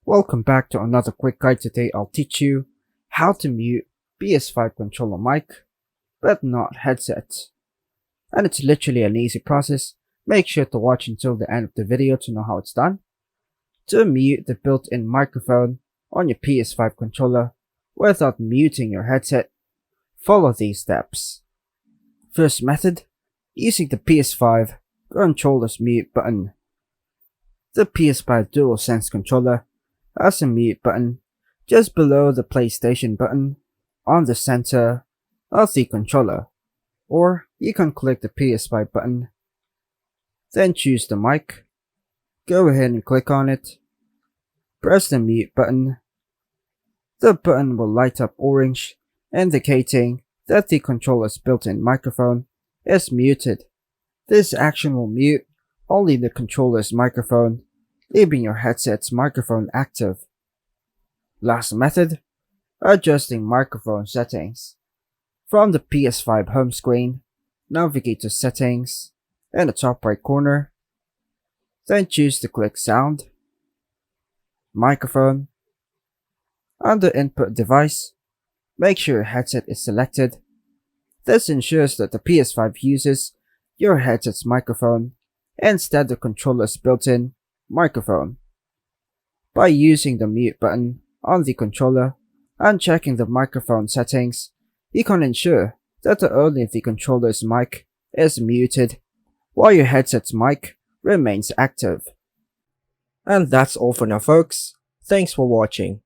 Welcome back to another quick guide. Today I'll teach you how to mute PS5 controller mic, but not headset. And it's literally an easy process. Make sure to watch until the end of the video to know how it's done. To mute the built-in microphone on your PS5 controller without muting your headset, follow these steps. First method, using the PS5 controller's mute button. The PS5 DualSense controller has a mute button just below the PlayStation button on the center of the controller, or you can click the PS5 button, then choose the mic, go ahead and click on it, press the mute button. The button will light up orange, indicating that the controller's built-in microphone is muted. This action will mute only the controller's microphone, leaving your headset's microphone active. Last method, adjusting microphone settings. From the PS5 home screen, navigate to Settings in the top right corner, then choose to click Sound, Microphone. Under Input Device, make sure your headset is selected. This ensures that the PS5 uses your headset's microphone instead of the controller's built-in microphone. By using the mute button on the controller and checking the microphone settings, you can ensure that only the controller's mic is muted while your headset's mic remains active. And that's all for now, folks. Thanks for watching.